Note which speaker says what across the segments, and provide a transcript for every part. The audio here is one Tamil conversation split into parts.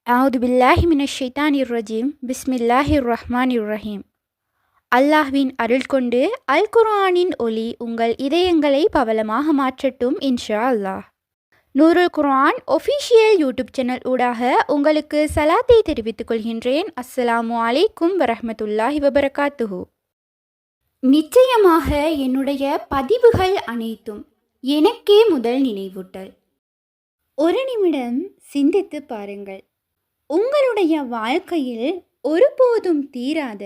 Speaker 1: அவுது பில்லாஹி மினஷ் ஷைத்தானிர் ரஜீம் பிஸ்மில்லாஹிர் ரஹ்மானிர் ரஹீம். அல்லாஹ்வின் அருள் கொண்டு அல் குர்ஆனின் ஒளி உங்கள் இதயங்களை பவளமாக மாற்றட்டும் இன்ஷா அல்லாஹ். நூருல் குர்ஆன் ஒஃபிஷியல் யூடியூப் சேனல் ஊடாக உங்களுக்கு சலாத்தை தெரிவித்துக் கொள்கின்றேன். அஸ்ஸலாமு அலைக்கும் வரஹ்மத்துல்லாஹி வபரகாத்துஹு. நிச்சயமாக என்னுடைய பதிவுகள் அனைத்தும் எனக்கே முதல் நினைவூட்டல். ஒரு நிமிடம் சிந்தித்து பாருங்கள். உங்களுடைய வாழ்க்கையில் ஒருபோதும் தீராத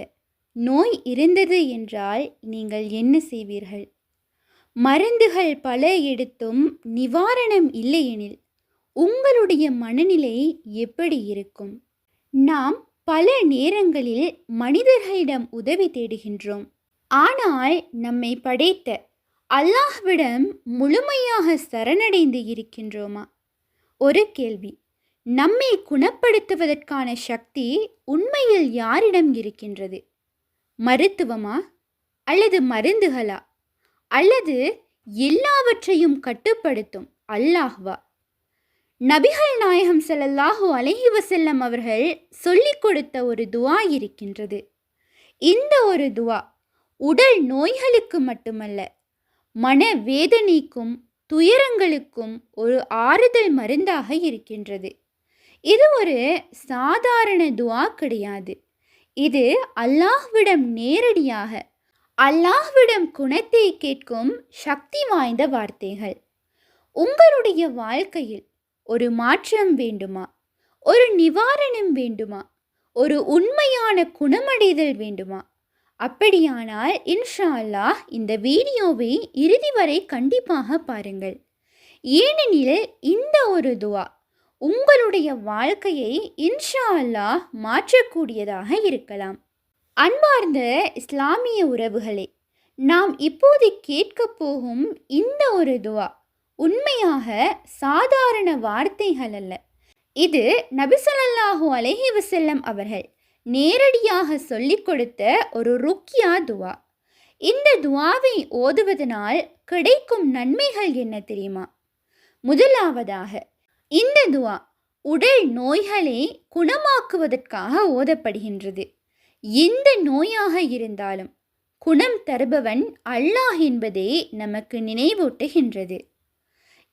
Speaker 1: நோய் இருந்தது என்றால் நீங்கள் என்ன செய்வீர்கள்? மருந்துகள் பல எடுத்தும் நிவாரணம் இல்லையெனில் உங்களுடைய மனநிலை எப்படி இருக்கும்? நாம் பல நேரங்களில் மனிதர்களிடம் உதவி தேடுகின்றோம். ஆனால் நம்மை படைத்த அல்லாஹ்விடம் முழுமையாக சரணடைந்து இருக்கின்றோமா? ஒரு கேள்வி. நம்மை குணப்படுத்துவதற்கான சக்தி உண்மையில் யாரிடம் இருக்கின்றது? மருத்துவமா அல்லது மருந்துகளா அல்லது எல்லாவற்றையும் கட்டுப்படுத்தும் அல்லாஹ்வா? நபிகள் நாயகம் ஸல்லல்லாஹு அலைஹி வஸல்லம் அவர்கள் சொல்லிக் கொடுத்த ஒரு துஆ இருக்கின்றது. இந்த ஒரு துஆ உடல் நோய்களுக்கு மட்டுமல்ல, மன வேதனைக்கும் துயரங்களுக்கும் ஒரு ஆறுதல் மருந்தாக இருக்கின்றது. இது ஒரு சாதாரண துஆ கிடையாது. இது அல்லாஹ்விடம் நேரடியாக அல்லாஹ்விடம் குணத்தை கேட்கும் சக்தி வாய்ந்த வார்த்தைகள். உங்களுடைய வாழ்க்கையில் ஒரு மாற்றம் வேண்டுமா? ஒரு நிவாரணம் வேண்டுமா? ஒரு உண்மையான குணமடைதல் வேண்டுமா? அப்படியானால் இன்ஷா அல்லாஹ் இந்த வீடியோவை இறுதி வரை கண்டிப்பாக பாருங்கள். ஏனெனில் இந்த ஒரு துஆ உங்களுடைய வாழ்க்கையை இன்ஷா அல்லாஹ் மாற்றக்கூடியதாக இருக்கலாம். அன்பார்ந்த இஸ்லாமிய உறவுகளே, நாம் இப்போது கேட்க போகும் இந்த ஒரு துஆ உண்மையாக சாதாரண வார்த்தைகள் அல்ல. இது நபி ஸல்லல்லாஹு அலைஹி வஸல்லம் அவர்கள் நேரடியாக சொல்லிக் கொடுத்த ஒரு ருக்யா துஆ. இந்த துஆவை ஓதுவதனால் கிடைக்கும் நன்மைகள் என்ன தெரியுமா? முதலாவதாக, இந்த துஆ உடல் நோய்களை குணமாக்குவதற்காக ஓதப்படுகின்றது. எந்த நோயாக இருந்தாலும் குணம் தருபவன் அல்லாஹ் என்பதை நமக்கு நினைவூட்டுகின்றது.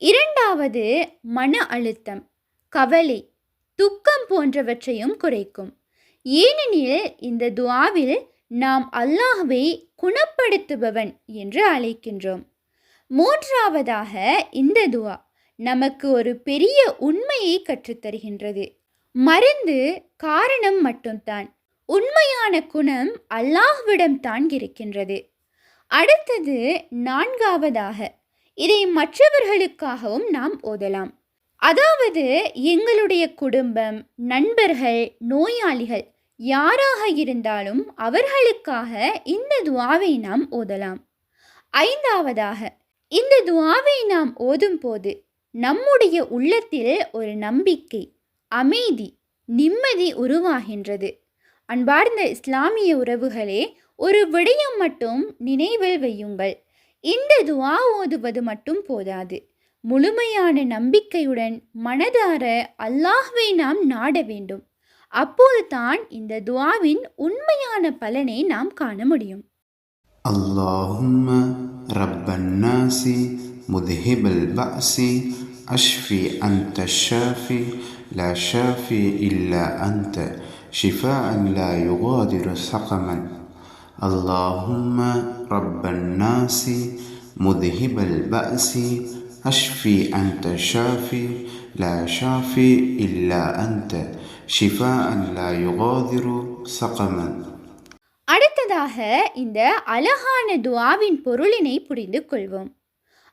Speaker 1: இரண்டாவது, மன அழுத்தம், கவலை, துக்கம் போன்றவற்றையும் குறைக்கும். ஏனெனில் இந்த துஆவில் நாம் அல்லாஹ்வை குணப்படுத்துபவன் என்று அழைக்கின்றோம். மூன்றாவதாக, இந்த துஆ நமக்கு ஒரு பெரிய உண்மையை கற்றுத்தருகின்றது. மருந்து காரணம் மட்டும்தான், உண்மையான குணம் அல்லாஹ்விடம் தான் இருக்கின்றது. அடுத்தது, நான்காவதாக, இதை மற்றவர்களுக்காகவும் நாம் ஓதலாம். அதாவது எங்களுடைய குடும்பம், நண்பர்கள், நோயாளிகள் யாராக இருந்தாலும் அவர்களுக்காக இந்த துஆவை நாம் ஓதலாம். ஐந்தாவதாக, இந்த துஆவை நாம் ஓதும் போது நம்முடைய உள்ளத்தில் ஒரு நம்பிக்கை, அமைதி, நிம்மதி உருவாகின்றது. அன்பார்ந்த இஸ்லாமிய உறவுகளே, ஒரு விடயம் மட்டும் நினைவில் வையுங்கள். இந்த துஆ ஓதுவது மட்டும் போதாது. முழுமையான நம்பிக்கையுடன் மனதார அல்லாஹ்வை நாம் நாட வேண்டும். அப்போது தான் இந்த துஆவின் உண்மையான பலனை நாம் காண முடியும்.
Speaker 2: اللهم رب الناس مذهب البأس أشفي أنت الشافي لا شافي إلا أنت شفاء لا يغادر سقما. اللهم رب الناس مذهب البأس أشفي أنت الشافي لا شافي إلا أنت شفاء لا يغادر سقما.
Speaker 1: அடுத்ததாக இந்த அழகான துஆவின் பொருளினை புரிந்து கொள்வோம்.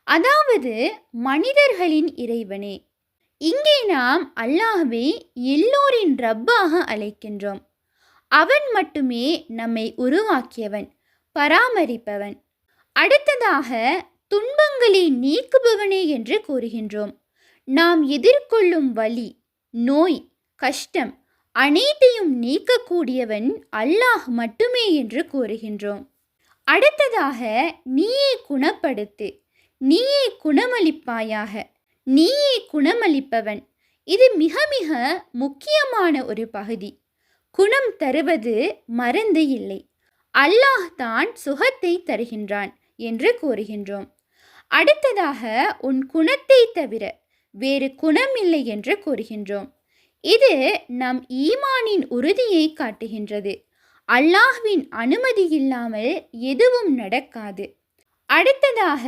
Speaker 1: அதாவது, மனிதர்களின் இறைவனே. இங்கே நாம் அல்லாஹ்வை எல்லோரின் ரப்பாக அழைக்கின்றோம். அவன் மட்டுமே நம்மை உருவாக்கியவன், பராமரிப்பவன். அடுத்ததாக, துன்பங்களை நீக்குபவனே என்று கூறுகின்றோம். நாம் எதிர்கொள்ளும் வலி, நோய், கஷ்டம் அனைத்தையும் நீக்கக்கூடியவன் அல்லாஹ் மட்டுமே என்று கூறுகின்றோம். அடுத்ததாக, நீயே குணப்படுத்து, நீயே குணமளிப்பாயாக, நீயே குணமளிப்பவன் இது மிக மிக முக்கியமான ஒரு பகுதி. குணம் தருவது மருந்து இல்லை, அல்லாஹ் தான் சுகத்தை தருகின்றான் என்று கூறுகின்றோம். அடுத்ததாக உன் குணத்தை தவிர வேறு குணம் இல்லை என்று கூறுகின்றோம். இது நம் ஈமானின் உறுதியை காட்டுகின்றது. அல்லாஹ்வின் அனுமதி இல்லாமல் எதுவும் நடக்காது. அடுத்ததாக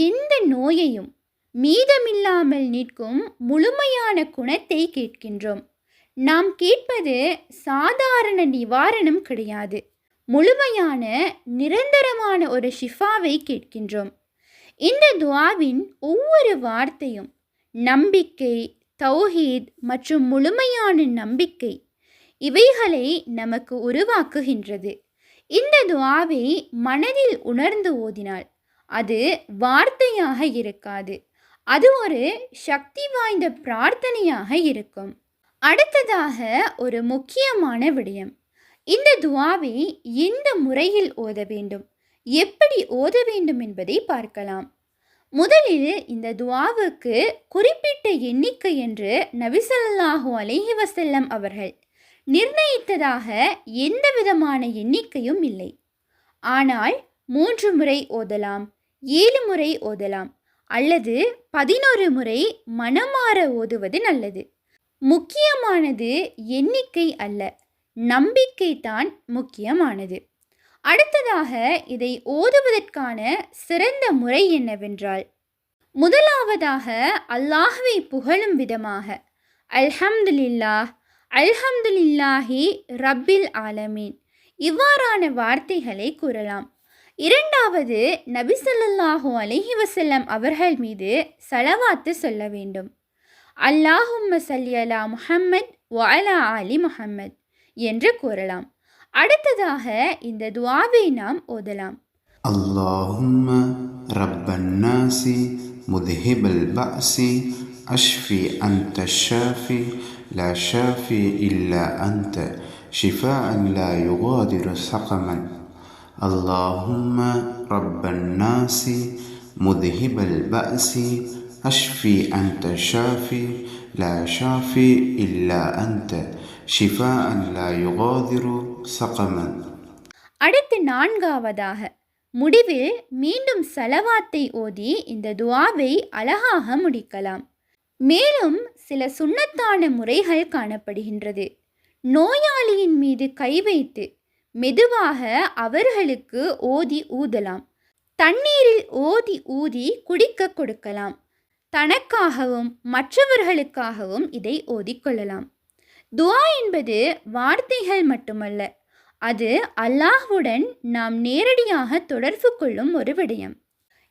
Speaker 1: எந்த நோயையும் மீதமில்லாமல் நிற்கும் முழுமையான குணத்தை கேட்கின்றோம். நாம் கேட்பது சாதாரண நிவாரணம் கிடையாது, முழுமையான நிரந்தரமான ஒரு ஷிஃபாவை கேட்கின்றோம். இந்த துஆவின் ஒவ்வொரு வார்த்தையும் நம்பிக்கை, தௌஹீத் மற்றும் முழுமையான நம்பிக்கை இவைகளை நமக்கு உருவாக்குகின்றது. இந்த துஆவை மனதில் உணர்ந்து ஓதினால் அது வார்த்தையாக இருக்காது, அது ஒரு சக்தி வாய்ந்த பிரார்த்தனையாக இருக்கும். அடுத்ததாக ஒரு முக்கியமான விடயம், இந்த துஆவை எந்த முறையில் ஓத வேண்டும், எப்படி ஓத வேண்டும் என்பதை பார்க்கலாம். முதலில் இந்த துஆவுக்கு குறிப்பிட்ட எண்ணிக்கை என்று நபி ஸல்லல்லாஹு அலைஹி வஸல்லம் அவர்கள் நிர்ணயித்ததாக எந்த விதமான எண்ணிக்கையும் இல்லை. ஆனால் 3 முறை ஓதலாம், 7 முறை ஓதலாம், அல்லது 11 முறை மனமாற ஓதுவது நல்லது. முக்கியமானது எண்ணிக்கை அல்ல, நம்பிக்கை தான் முக்கியமானது. அடுத்ததாக இதை ஓதுவதற்கான சிறந்த முறை என்னவென்றால், முதலாவதாக அல்லாஹ்வை புகழும் விதமாக அல்ஹம்துலில்லாஹ் அல்ஹம்துலில்லாஹி ரப்பில் ஆலமீன் இவ்வாறான வார்த்தைகளை கூறலாம். இரண்டாவது, நபி ஸல்லல்லாஹு அலைஹி வஸல்லம் அவர்கள் மீது ஸலவாத்து சொல்ல வேண்டும். அல்லாஹும்ம ஸல்லி அலா முஹம்மத் வ அலா ஆலி முஹம்மத் என்று கூறலாம். அடுத்ததாக இந்த துஆவை நாம் ஓதலாம்.
Speaker 2: اللهم رب الناس مذهب البأس أشفي أنت الشافي لا شافي إلا أنت شفاء لا يغادر سقما اللهم رب الناس مذهب البأس أشفي أنت الشافي لا شافي إلا أنت شفاء لا يغادر سقما.
Speaker 1: அடுத்து நான்காவதாக முடிவில் மீண்டும் ஸலவாத்தை ஓதி இந்த துஆவை அழகாக முடிக்கலாம். மேலும் சில சுன்னத்தான முறைகள் காணப்படுகின்றது. நோயாளியின் மீது கை வைத்து மெதுவாக அவர்களுக்கு ஓதி ஊதலாம். தண்ணீரில் ஓதி ஊதி குடிக்க கொடுக்கலாம். தனக்காகவும் மற்றவர்களுக்காகவும் இதை ஓதிக்கொள்ளலாம். துஆ என்பது வார்த்தைகள் மட்டுமல்ல, அது அல்லாஹ்வுடன் நாம் நேரடியாக தொடர்பு கொள்ளும் ஒரு விடயம்.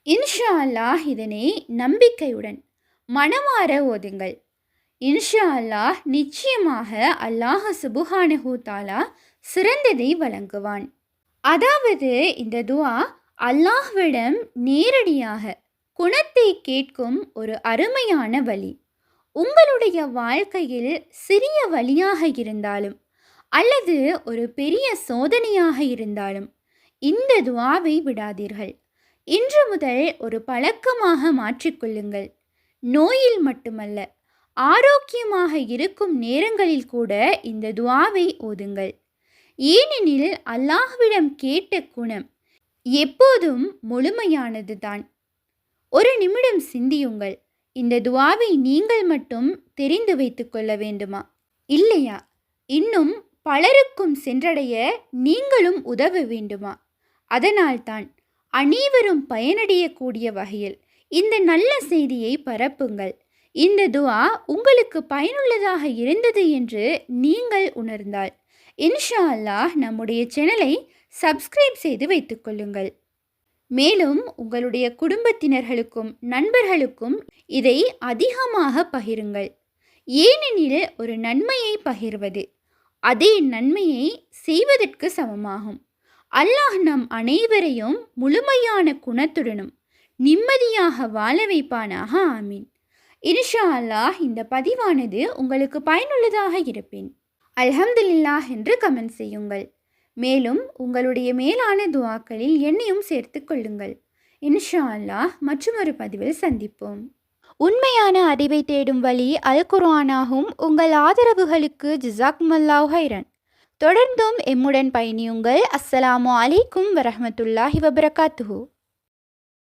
Speaker 1: இன்ஷா அல்லாஹ் இதனை நம்பிக்கையுடன் மனமாற ஓதுங்கள். இன்ஷா அல்லாஹ் நிச்சயமாக அல்லாஹ் சுப்ஹானஹு தஆலா சிறந்ததை வழங்குவான். அதாவது இந்த துஆ அல்லாஹ்விடம் நேரடியாக குணத்தை கேட்கும் ஒரு அருமையான வழி. உங்களுடைய வாழ்க்கையில் சிறிய வழியாக இருந்தாலும் அல்லது ஒரு பெரிய சோதனையாக இருந்தாலும் இந்த துஆவை விடாதீர்கள். இன்று முதல் ஒரு பழக்கமாக மாற்றிக்கொள்ளுங்கள். நோயில் மட்டுமல்ல, ஆரோக்கியமாக இருக்கும் நேரங்களில் கூட இந்த துஆவை ஓதுங்கள். ஏனெனில் அல்லாஹ்விடம் கேட்ட குணம் எப்போதும் முழுமையானது தான். ஒரு நிமிடம் சிந்தியுங்கள். இந்த துஆவை நீங்கள் மட்டும் தெரிந்து வைத்துக் கொள்ள வேண்டுமா? இல்லையா? இன்னும் பலருக்கும் சென்றடைய நீங்களும் உதவ வேண்டுமா? அதனால்தான் அனைவரும் பயனடையக்கூடிய வகையில் இந்த நல்ல செய்தியை பரப்புங்கள். இந்த துஆ உங்களுக்கு பயனுள்ளதாக இருந்தது என்று நீங்கள் உணர்ந்தால் இன்ஷா அல்லாஹ் நம்முடைய சேனலை சப்ஸ்கிரைப் செய்து வைத்துக்கொள்ளுங்கள். மேலும் உங்களுடைய குடும்பத்தினர்களுக்கும் நண்பர்களுக்கும் இதை அதிகமாக பகிருங்கள். ஏனெனில் ஒரு நன்மையை பகிர்வது அதே நன்மையை செய்வதற்கு சமமாகும். அல்லாஹ் நம் அனைவரையும் முழுமையான குணத்துடனும் நிம்மதியாக வாழ வைப்பானாக. ஆமீன். இன்ஷா அல்லாஹ் இந்த பதிவானது உங்களுக்கு பயனுள்ளதாக இருப்பேன். அல்ஹம்துலில்லாஹ் என்று கமெண்ட் செய்யுங்கள். மேலும் உங்களுடைய மேலான துஆக்களில் என்னையும் சேர்த்து கொள்ளுங்கள். இன்ஷா அல்லாஹ் மற்றொரு பதிவில் சந்திப்போம். உண்மையான அறிவை தேடும் வழி அல் குர்ஆனாகும். உங்கள் ஆதரவுகளுக்கு ஜிசாக்குமல்லாஹ் ஹைரன். தொடர்ந்தும் எம்முடன் பயணியுங்கள். அஸ்ஸலாமு அலைக்கும் வரஹ்மத்துல்லாஹி வபரகாத்துஹு.